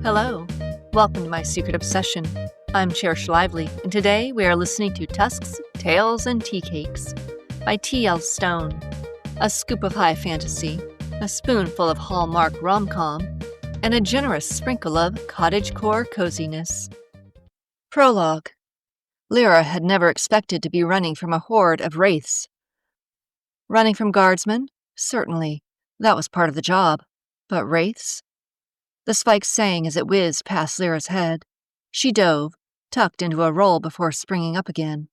Hello, welcome to my secret obsession. I'm Cherish Lively, and today we are listening to Tusks, Tales, and Tea Cakes by T.L. Stone. A scoop of high fantasy, a spoonful of Hallmark rom-com, and a generous sprinkle of cottagecore coziness. Prologue. Lira had never expected to be running from a horde of wraiths. Running from guardsmen? Certainly. That was part of the job. But wraiths? The spike sang as it whizzed past Lyra's head. She dove, tucked into a roll before springing up again.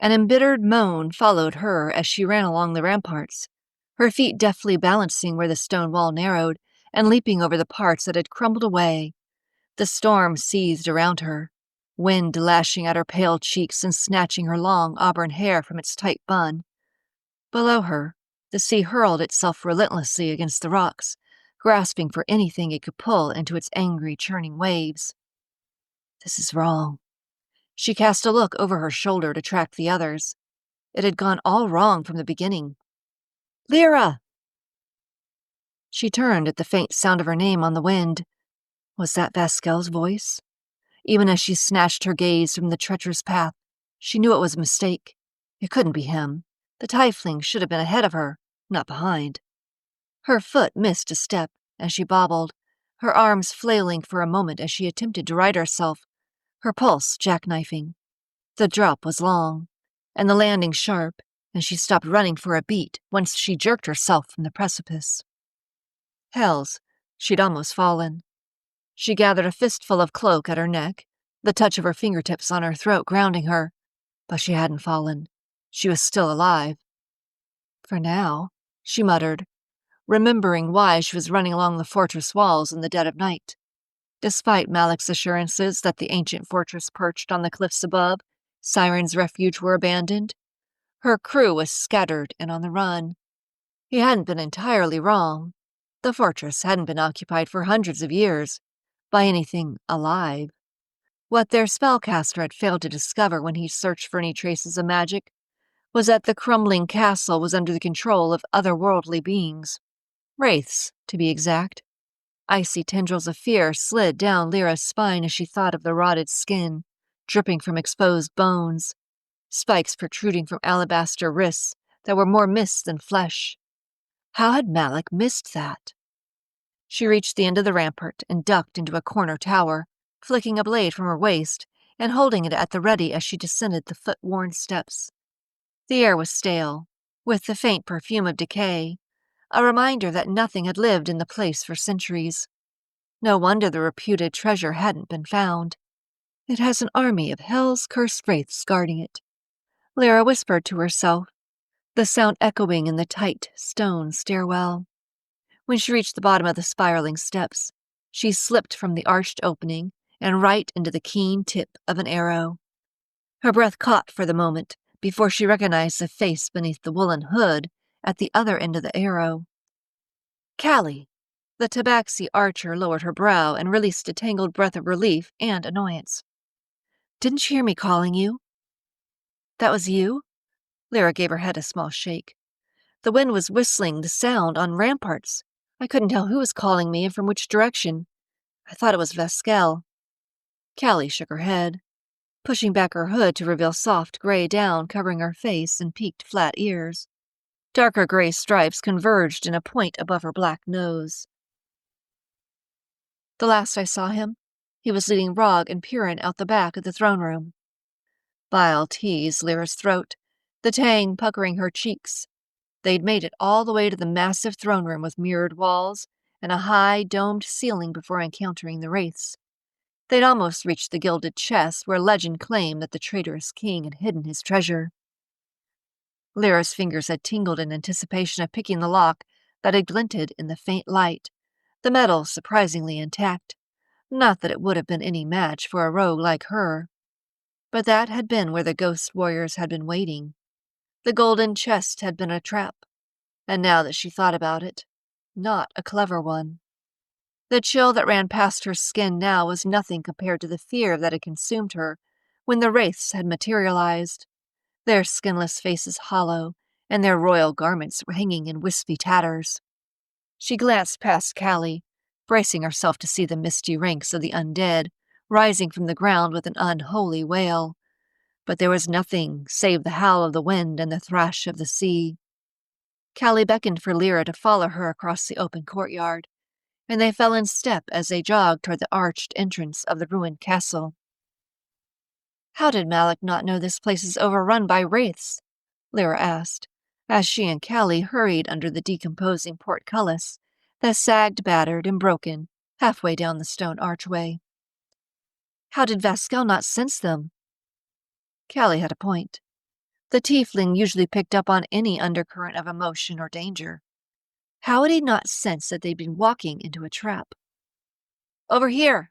An embittered moan followed her as she ran along the ramparts, her feet deftly balancing where the stone wall narrowed and leaping over the parts that had crumbled away. The storm seethed around her, wind lashing at her pale cheeks and snatching her long auburn hair from its tight bun. Below her, the sea hurled itself relentlessly against the rocks, grasping for anything it could pull into its angry, churning waves. This is wrong. She cast a look over her shoulder to track the others. It had gone all wrong from the beginning. Lira! She turned at the faint sound of her name on the wind. Was that Vaskel's voice? Even as she snatched her gaze from the treacherous path, she knew it was a mistake. It couldn't be him. The tiefling should have been ahead of her, not behind. Her foot missed a step, and she bobbled, her arms flailing for a moment as she attempted to right herself, her pulse jackknifing. The drop was long, and the landing sharp, and she stopped running for a beat once she jerked herself from the precipice. Hells, she'd almost fallen. She gathered a fistful of cloak at her neck, the touch of her fingertips on her throat grounding her, but she hadn't fallen. She was still alive. For now, she muttered, remembering why she was running along the fortress walls in the dead of night. Despite Malik's assurances that the ancient fortress perched on the cliffs above, Siren's refuge were abandoned, her crew was scattered and on the run. He hadn't been entirely wrong. The fortress hadn't been occupied for hundreds of years by anything alive. What their spellcaster had failed to discover when he searched for any traces of magic was that the crumbling castle was under the control of otherworldly beings. Wraiths, to be exact. Icy tendrils of fear slid down Lyra's spine as she thought of the rotted skin, dripping from exposed bones, spikes protruding from alabaster wrists that were more mist than flesh. How had Malik missed that? She reached the end of the rampart and ducked into a corner tower, flicking a blade from her waist and holding it at the ready as she descended the foot-worn steps. The air was stale, with the faint perfume of decay, a reminder that nothing had lived in the place for centuries. No wonder the reputed treasure hadn't been found. It has an army of hell's cursed wraiths guarding it, Lyra whispered to herself, the sound echoing in the tight stone stairwell. When she reached the bottom of the spiraling steps, she slipped from the arched opening and right into the keen tip of an arrow. Her breath caught for the moment before she recognized the face beneath the woolen hood at the other end of the arrow. Callie! The tabaxi archer lowered her brow and released a tangled breath of relief and annoyance. Didn't you hear me calling you? That was you? Lyra gave her head a small shake. The wind was whistling the sound on ramparts. I couldn't tell who was calling me and from which direction. I thought it was Vaskel. Callie shook her head, pushing back her hood to reveal soft gray down covering her face and peaked flat ears. Darker gray stripes converged in a point above her black nose. The last I saw him, he was leading Rog and Purin out the back of the throne room. Bile teased Lyra's throat, the tang puckering her cheeks. They'd made it all the way to the massive throne room with mirrored walls and a high, domed ceiling before encountering the wraiths. They'd almost reached the gilded chest where legend claimed that the traitorous king had hidden his treasure. Lyra's fingers had tingled in anticipation of picking the lock that had glinted in the faint light, the metal surprisingly intact. Not that it would have been any match for a rogue like her. But that had been where the ghost warriors had been waiting. The golden chest had been a trap, and now that she thought about it, not a clever one. The chill that ran past her skin now was nothing compared to the fear that had consumed her when the wraiths had materialized, their skinless faces hollow and their royal garments hanging in wispy tatters. She glanced past Callie, bracing herself to see the misty ranks of the undead rising from the ground with an unholy wail. But there was nothing save the howl of the wind and the thrash of the sea. Callie beckoned for Lira to follow her across the open courtyard, and they fell in step as they jogged toward the arched entrance of the ruined castle. "How did Malik not know this place is overrun by wraiths?" Lira asked, as she and Callie hurried under the decomposing portcullis that sagged battered and broken halfway down the stone archway. "How did Vasquel not sense them?" Callie had a point. The tiefling usually picked up on any undercurrent of emotion or danger. How had he not sensed that they'd been walking into a trap? "Over here!"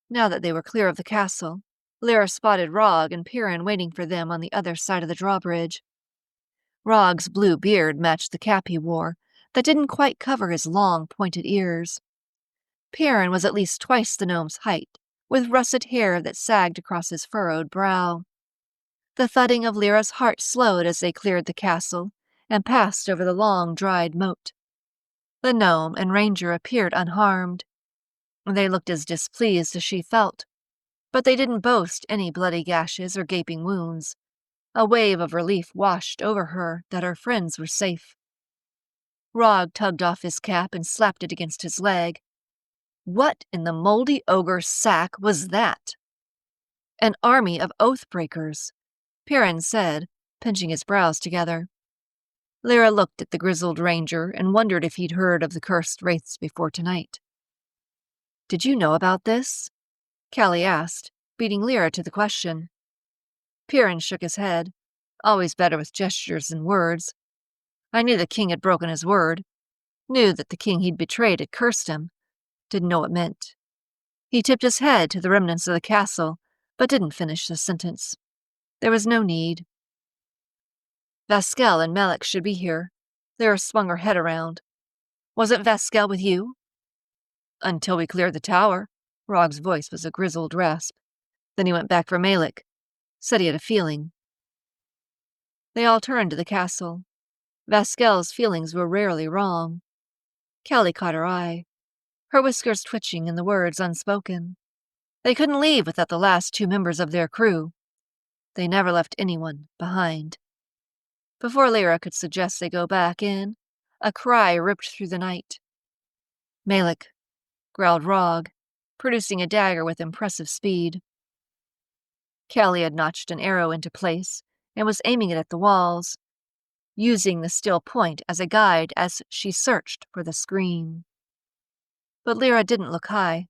Now that they were clear of the castle, Lira spotted Rog and Piran waiting for them on the other side of the drawbridge. Rog's blue beard matched the cap he wore, that didn't quite cover his long, pointed ears. Piran was at least twice the gnome's height, with russet hair that sagged across his furrowed brow. The thudding of Lyra's heart slowed as they cleared the castle and passed over the long, dried moat. The gnome and ranger appeared unharmed. They looked as displeased as she felt, but they didn't boast any bloody gashes or gaping wounds. A wave of relief washed over her that her friends were safe. Rog tugged off his cap and slapped it against his leg. What in the moldy ogre's sack was that? "An army of oath-breakers," Piran said, pinching his brows together. Lira looked at the grizzled ranger and wondered if he'd heard of the cursed wraiths before tonight. "Did you know about this?" Callie asked, beating Lira to the question. Piran shook his head, always better with gestures than words. "I knew the king had broken his word, knew that the king he'd betrayed had cursed him, didn't know what it meant." He tipped his head to the remnants of the castle, but didn't finish the sentence. There was no need. "Vasquel and Malik should be here." Lira swung her head around. "Wasn't Vasquel with you?" "Until we cleared the tower." Rog's voice was a grizzled rasp. "Then he went back for Malik. Said he had a feeling." They all turned to the castle. Vasquel's feelings were rarely wrong. Callie caught her eye, her whiskers twitching and the words unspoken. They couldn't leave without the last two members of their crew. They never left anyone behind. Before Lira could suggest they go back in, a cry ripped through the night. "Malik," growled Rog, producing a dagger with impressive speed. Callie had notched an arrow into place and was aiming it at the walls, using the steel point as a guide as she searched for the scream. But Lira didn't look high.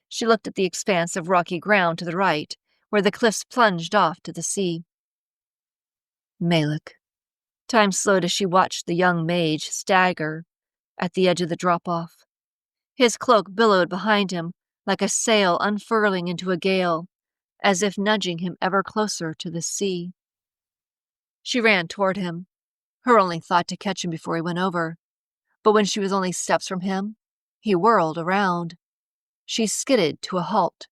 She looked at the expanse of rocky ground to the right, where the cliffs plunged off to the sea. Malik. Time slowed as she watched the young mage stagger at the edge of the drop-off. His cloak billowed behind him like a sail unfurling into a gale, as if nudging him ever closer to the sea. She ran toward him, her only thought to catch him before he went over. But when she was only steps from him, he whirled around. She skidded to a halt,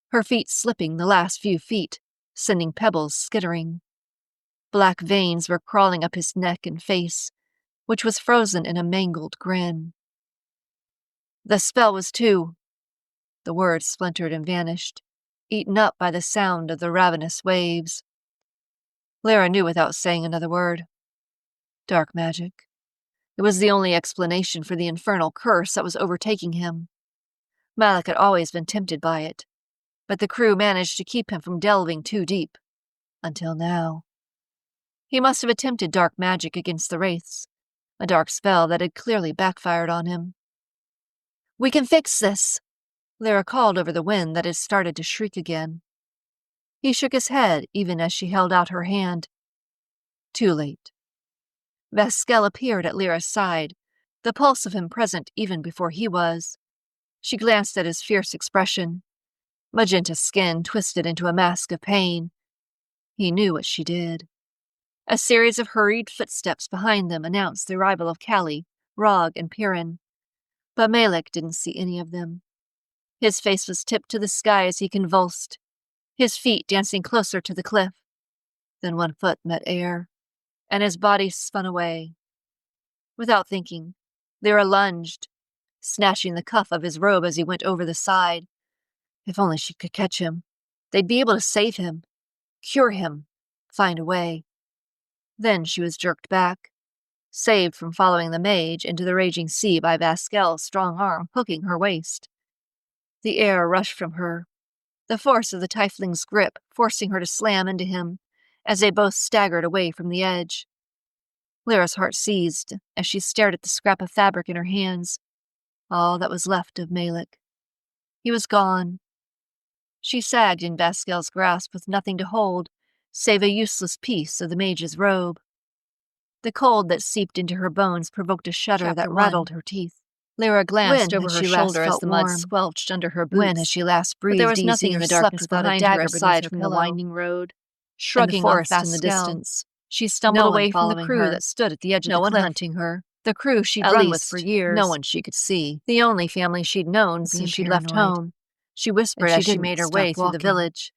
her feet slipping the last few feet, sending pebbles skittering. Black veins were crawling up his neck and face, which was frozen in a mangled grin. "The spell was too." The words splintered and vanished, eaten up by the sound of the ravenous waves. Lira knew without saying another word. Dark magic. It was the only explanation for the infernal curse that was overtaking him. Malik had always been tempted by it, but the crew managed to keep him from delving too deep. Until now. He must have attempted dark magic against the wraiths, a dark spell that had clearly backfired on him. "We can fix this," Lira called over the wind that had started to shriek again. He shook his head even as she held out her hand. Too late. Vasquel appeared at Lyra's side, the pulse of him present even before he was. She glanced at his fierce expression. Magenta skin twisted into a mask of pain. He knew what she did. A series of hurried footsteps behind them announced the arrival of Callie, Rog, and Piran. But Malik didn't see any of them. His face was tipped to the sky as he convulsed, his feet dancing closer to the cliff. Then one foot met air, and his body spun away. Without thinking, Lira lunged, snatching the cuff of his robe as he went over the side. If only she could catch him. They'd be able to save him, cure him, find a way. Then she was jerked back, saved from following the mage into the raging sea by Vasquel's strong arm hooking her waist. The air rushed from her, the force of the tiefling's grip forcing her to slam into him as they both staggered away from the edge. Lyra's heart seized as she stared at the scrap of fabric in her hands, all that was left of Malik. He was gone. She sagged in Vasquel's grasp with nothing to hold, save a useless piece of the mage's robe. The cold that seeped into her bones provoked a shudder that rattled her teeth. Lyra glanced over her shoulder as the mud squelched under her boots. When had she last breathed? But there was nothing in the darkness behind her aside from the winding road, shrugging off in the distance. She stumbled away from the crew that stood at the edge of the cliff. No one hunting her. The crew she'd run with for years. No one she could see. The only family she'd known since she'd left home. She whispered as she made her way through the village,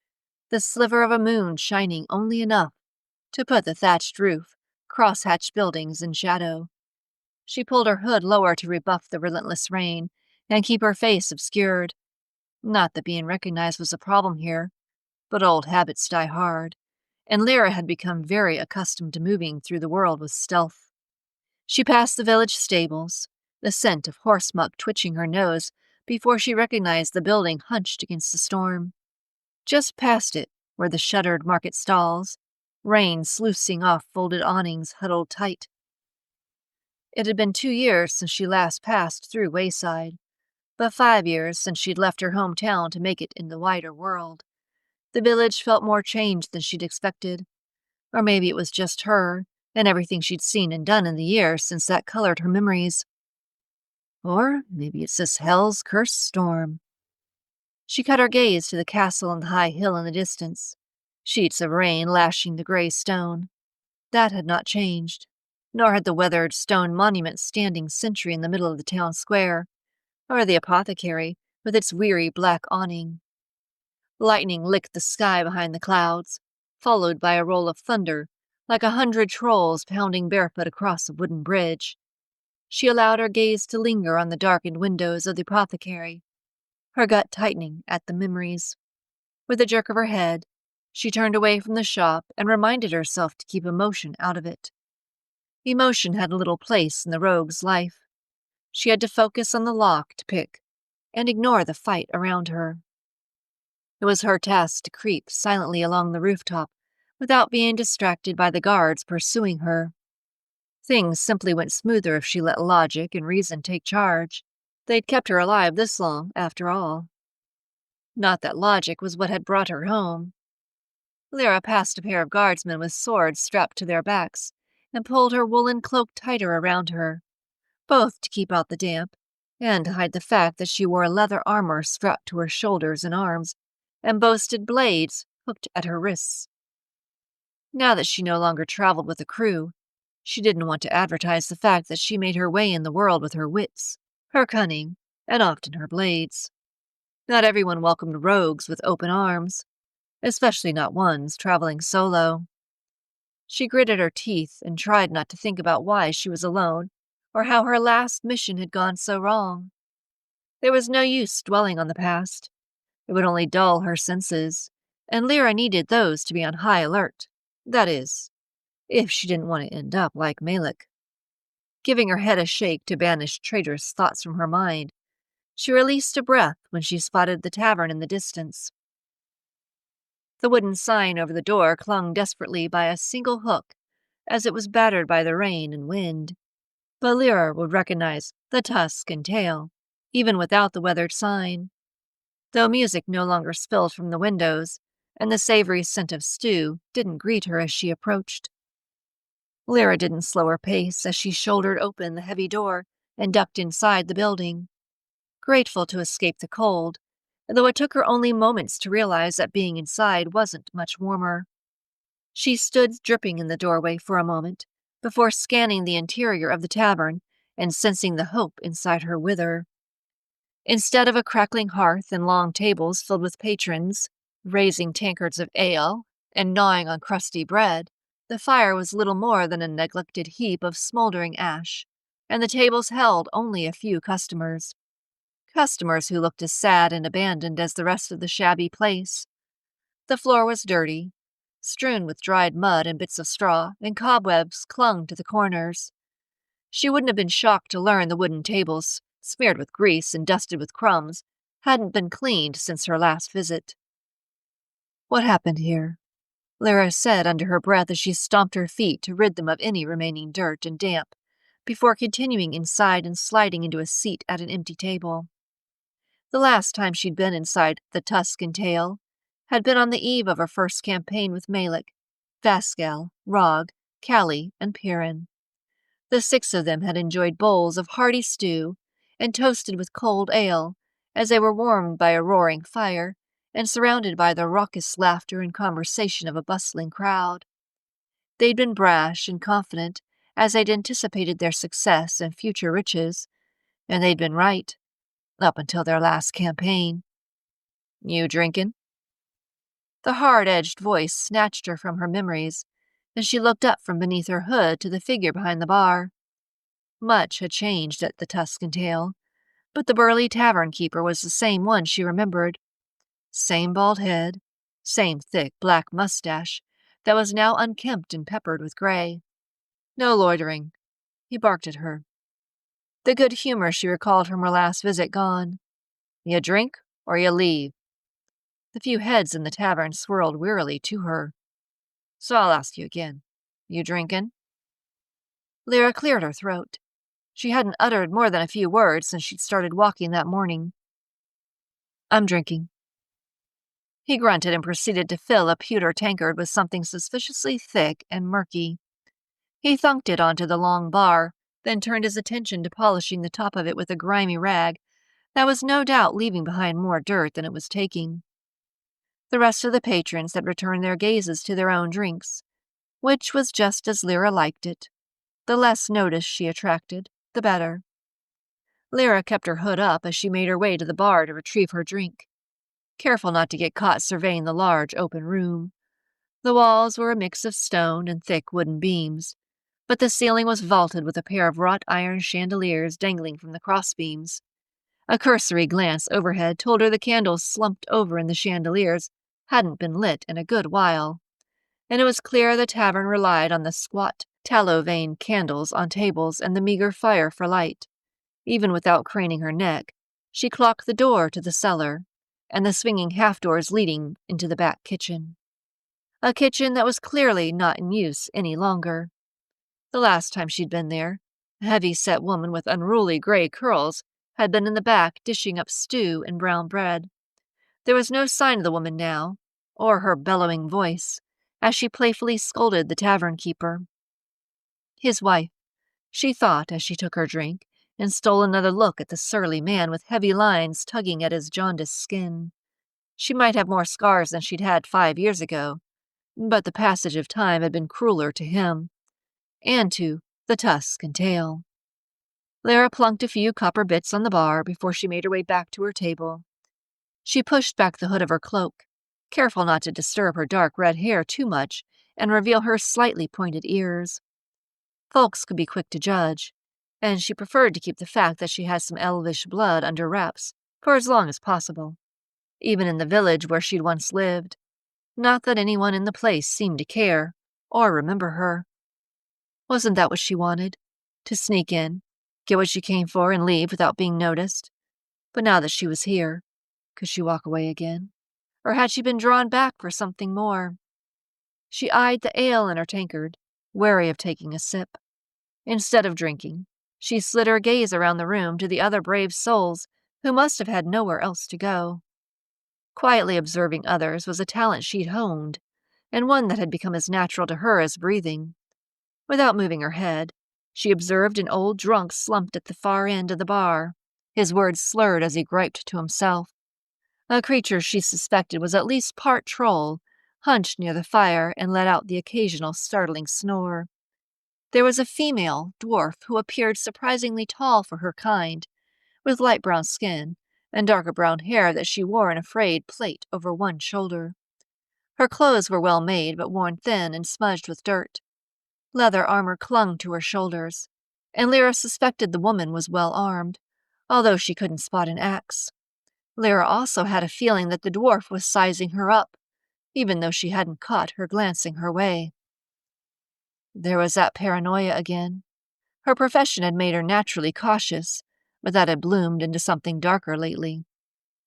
the sliver of a moon shining only enough to put the thatched roof, cross-hatched buildings in shadow. She pulled her hood lower to rebuff the relentless rain and keep her face obscured. Not that being recognized was a problem here, but old habits die hard, and Lira had become very accustomed to moving through the world with stealth. She passed the village stables, the scent of horse muck twitching her nose before she recognized the building hunched against the storm. Just past it were the shuttered market stalls, rain sluicing off folded awnings huddled tight. It had been 2 years since she last passed through Wayside, but 5 years since she'd left her hometown to make it in the wider world. The village felt more changed than she'd expected. Or maybe it was just her and everything she'd seen and done in the years since that colored her memories. Or maybe it's this hell's cursed storm. She cut her gaze to the castle and the high hill in the distance, sheets of rain lashing the gray stone. That had not changed, nor had the weathered stone monument standing sentry in the middle of the town square, or the apothecary with its weary black awning. Lightning licked the sky behind the clouds, followed by a roll of thunder, like 100 trolls pounding barefoot across a wooden bridge. She allowed her gaze to linger on the darkened windows of the apothecary, her gut tightening at the memories. With a jerk of her head, she turned away from the shop and reminded herself to keep emotion out of it. Emotion had little place in the rogue's life. She had to focus on the lock to pick and ignore the fight around her. It was her task to creep silently along the rooftop without being distracted by the guards pursuing her. Things simply went smoother if she let logic and reason take charge. They'd kept her alive this long, after all. Not that logic was what had brought her home. Lira passed a pair of guardsmen with swords strapped to their backs and pulled her woolen cloak tighter around her, both to keep out the damp and to hide the fact that she wore leather armor strapped to her shoulders and arms and boasted blades hooked at her wrists. Now that she no longer traveled with a crew, she didn't want to advertise the fact that she made her way in the world with her wits, her cunning, and often her blades. Not everyone welcomed rogues with open arms, especially not ones traveling solo. She gritted her teeth and tried not to think about why she was alone or how her last mission had gone so wrong. There was no use dwelling on the past. It would only dull her senses, and Lira needed those to be on high alert. That is, if she didn't want to end up like Malik. Giving her head a shake to banish traitorous thoughts from her mind, she released a breath when she spotted the tavern in the distance. The wooden sign over the door clung desperately by a single hook as it was battered by the rain and wind, but Lira would recognize the tusk and tail, even without the weathered sign. Though music no longer spilled from the windows, and the savory scent of stew didn't greet her as she approached. Lira didn't slow her pace as she shouldered open the heavy door and ducked inside the building, grateful to escape the cold, though it took her only moments to realize that being inside wasn't much warmer. She stood dripping in the doorway for a moment, before scanning the interior of the tavern and sensing the hope inside her wither. Instead of a crackling hearth and long tables filled with patrons, raising tankards of ale and gnawing on crusty bread, the fire was little more than a neglected heap of smoldering ash, and the tables held only a few customers. customers who looked as sad and abandoned as the rest of the shabby place. The floor was dirty, strewn with dried mud and bits of straw, and cobwebs clung to the corners. She wouldn't have been shocked to learn the wooden tables, smeared with grease and dusted with crumbs, hadn't been cleaned since her last visit. "What happened here?" Lira said under her breath as she stomped her feet to rid them of any remaining dirt and damp, before continuing inside and sliding into a seat at an empty table. The last time she'd been inside the Tusk Tail had been on the eve of her first campaign with Malik, Vascal, Rog, Callie, and Piran. The 6 of them had enjoyed bowls of hearty stew and toasted with cold ale as they were warmed by a roaring fire and surrounded by the raucous laughter and conversation of a bustling crowd. They'd been brash and confident as they'd anticipated their success and future riches, and they'd been right, up until their last campaign. "You drinkin'?" The hard-edged voice snatched her from her memories, and she looked up from beneath her hood to the figure behind the bar. Much had changed at the Tusk Tail, but the burly tavern keeper was the same one she remembered. Same bald head, same thick black mustache that was now unkempt and peppered with gray. "No loitering," he barked at her. The good humor she recalled from her last visit gone. "You drink, or you leave." The few heads in the tavern swirled wearily to her. "So I'll ask you again. You drinkin'?" Lira cleared her throat. She hadn't uttered more than a few words since she'd started walking that morning. "I'm drinking." He grunted and proceeded to fill a pewter tankard with something suspiciously thick and murky. He thunked it onto the long bar, then turned his attention to polishing the top of it with a grimy rag that was no doubt leaving behind more dirt than it was taking. The rest of the patrons had returned their gazes to their own drinks, which was just as Lira liked it. The less notice she attracted, the better. Lira kept her hood up as she made her way to the bar to retrieve her drink, careful not to get caught surveying the large open room. The walls were a mix of stone and thick wooden beams, but the ceiling was vaulted with a pair of wrought iron chandeliers dangling from the crossbeams. A cursory glance overhead told her the candles slumped over in the chandeliers hadn't been lit in a good while, and it was clear the tavern relied on the squat, tallow-veined candles on tables and the meager fire for light. Even without craning her neck, she clocked the door to the cellar and the swinging half-doors leading into the back kitchen. A kitchen that was clearly not in use any longer. The last time she'd been there, a heavy-set woman with unruly gray curls had been in the back dishing up stew and brown bread. There was no sign of the woman now, or her bellowing voice, as she playfully scolded the tavern keeper. His wife, she thought as she took her drink and stole another look at the surly man with heavy lines tugging at his jaundiced skin. She might have more scars than she'd had 5 years ago, but the passage of time had been crueler to him, and to the Tusk Tail. Lira plunked a few copper bits on the bar before she made her way back to her table. She pushed back the hood of her cloak, careful not to disturb her dark red hair too much and reveal her slightly pointed ears. Folks could be quick to judge, and she preferred to keep the fact that she had some elvish blood under wraps for as long as possible, even in the village where she'd once lived. Not that anyone in the place seemed to care or remember her. Wasn't that what she wanted? To sneak in, get what she came for, and leave without being noticed? But now that she was here, could she walk away again? Or had she been drawn back for something more? She eyed the ale in her tankard, wary of taking a sip. Instead of drinking, she slid her gaze around the room to the other brave souls who must have had nowhere else to go. Quietly observing others was a talent she'd honed, and one that had become as natural to her as breathing. Without moving her head, she observed an old drunk slumped at the far end of the bar, his words slurred as he griped to himself. A creature she suspected was at least part troll, hunched near the fire and let out the occasional startling snore. There was a female dwarf who appeared surprisingly tall for her kind, with light brown skin and darker brown hair that she wore in a frayed plait over one shoulder. Her clothes were well made but worn thin and smudged with dirt. Leather armor clung to her shoulders, and Lira suspected the woman was well armed, although she couldn't spot an axe. Lira also had a feeling that the dwarf was sizing her up, even though she hadn't caught her glancing her way. There was that paranoia again. Her profession had made her naturally cautious, but that had bloomed into something darker lately.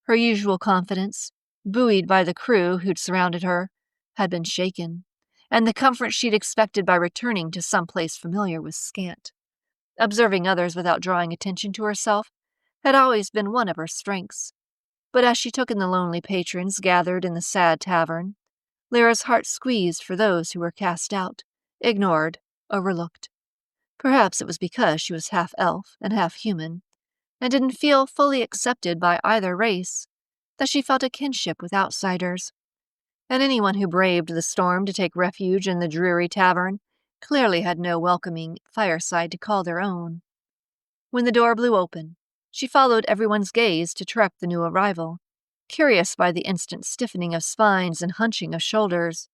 Her usual confidence, buoyed by the crew who'd surrounded her, had been shaken, and the comfort she'd expected by returning to some place familiar was scant. Observing others without drawing attention to herself had always been one of her strengths, but as she took in the lonely patrons gathered in the sad tavern, Lyra's heart squeezed for those who were cast out, ignored, overlooked. Perhaps it was because she was half elf and half human, and didn't feel fully accepted by either race, that she felt a kinship with outsiders. And anyone who braved the storm to take refuge in the dreary tavern clearly had no welcoming fireside to call their own. When the door blew open, she followed everyone's gaze to track the new arrival, curious by the instant stiffening of spines and hunching of shoulders.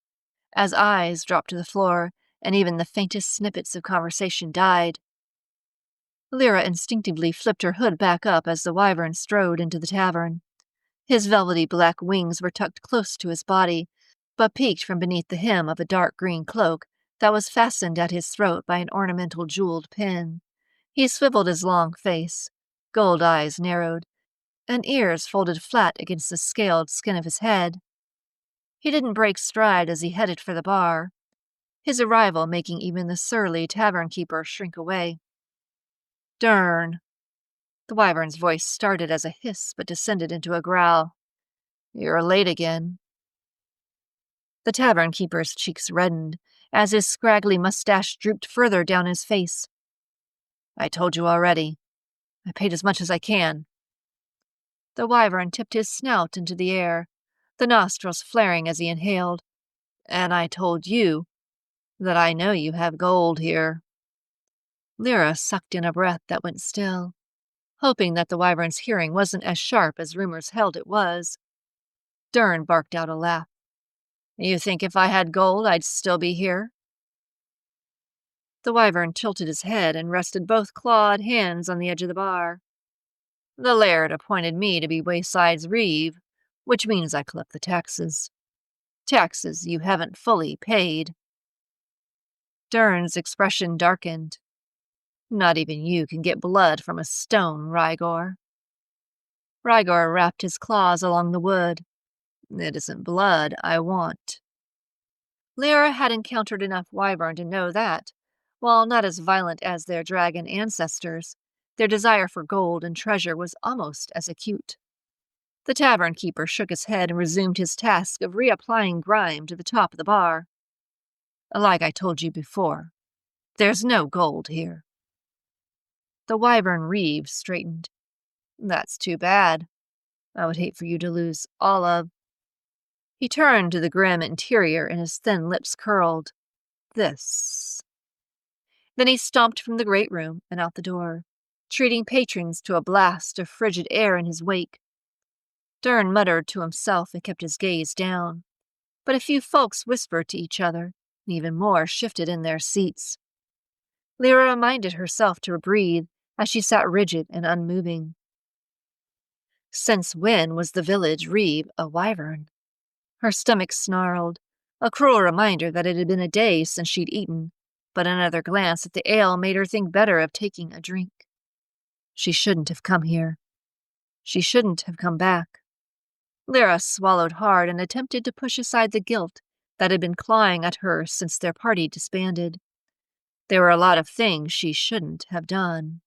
As eyes dropped to the floor, and even the faintest snippets of conversation died, Lira instinctively flipped her hood back up as the wyvern strode into the tavern. His velvety black wings were tucked close to his body, but peeked from beneath the hem of a dark green cloak that was fastened at his throat by an ornamental jeweled pin. He swiveled his long face, gold eyes narrowed, and ears folded flat against the scaled skin of his head. He didn't break stride as he headed for the bar, his arrival making even the surly tavern-keeper shrink away. "Dern." The wyvern's voice started as a hiss but descended into a growl. "You're late again." The tavern-keeper's cheeks reddened as his scraggly mustache drooped further down his face. "I told you already. I paid as much as I can." The wyvern tipped his snout into the air, the nostrils flaring as he inhaled. "And I told you that I know you have gold here." Lira sucked in a breath that went still, hoping that the wyvern's hearing wasn't as sharp as rumors held it was. Dern barked out a laugh. "You think if I had gold I'd still be here?" The wyvern tilted his head and rested both clawed hands on the edge of the bar. "The laird appointed me to be Wayside's reeve, which means I collect the taxes. Taxes you haven't fully paid." Dern's expression darkened. "Not even you can get blood from a stone, Rygor." Rygor wrapped his claws along the wood. "It isn't blood I want." Lira had encountered enough wyvern to know that, while not as violent as their dragon ancestors, their desire for gold and treasure was almost as acute. The tavern-keeper shook his head and resumed his task of reapplying grime to the top of the bar. "Like I told you before, there's no gold here." The wyvern reeve straightened. "That's too bad. I would hate for you to lose all of—" He turned to the grim interior and his thin lips curled. "This." Then he stomped from the great room and out the door, treating patrons to a blast of frigid air in his wake. Dern muttered to himself and kept his gaze down, but a few folks whispered to each other, and even more shifted in their seats. Lira reminded herself to breathe as she sat rigid and unmoving. Since when was the village reeve a wyvern? Her stomach snarled, a cruel reminder that it had been a day since she'd eaten, but another glance at the ale made her think better of taking a drink. She shouldn't have come here. She shouldn't have come back. Lira swallowed hard and attempted to push aside the guilt that had been clawing at her since their party disbanded. There were a lot of things she shouldn't have done.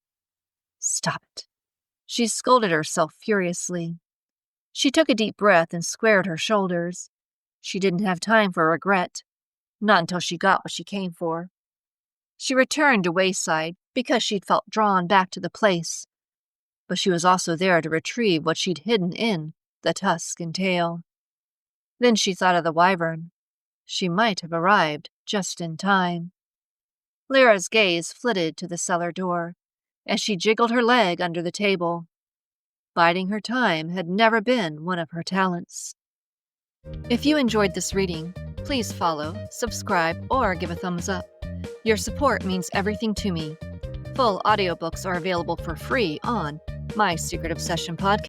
"Stop it," she scolded herself furiously. She took a deep breath and squared her shoulders. She didn't have time for regret, not until she got what she came for. She returned to Wayside because she'd felt drawn back to the place, but she was also there to retrieve what she'd hidden in the tusk and tail. Then she thought of the wyvern. She might have arrived just in time. Lyra's gaze flitted to the cellar door as she jiggled her leg under the table. Biding her time had never been one of her talents. If you enjoyed this reading, please follow, subscribe, or give a thumbs up. Your support means everything to me. Full audiobooks are available for free on My Secret Obsession podcast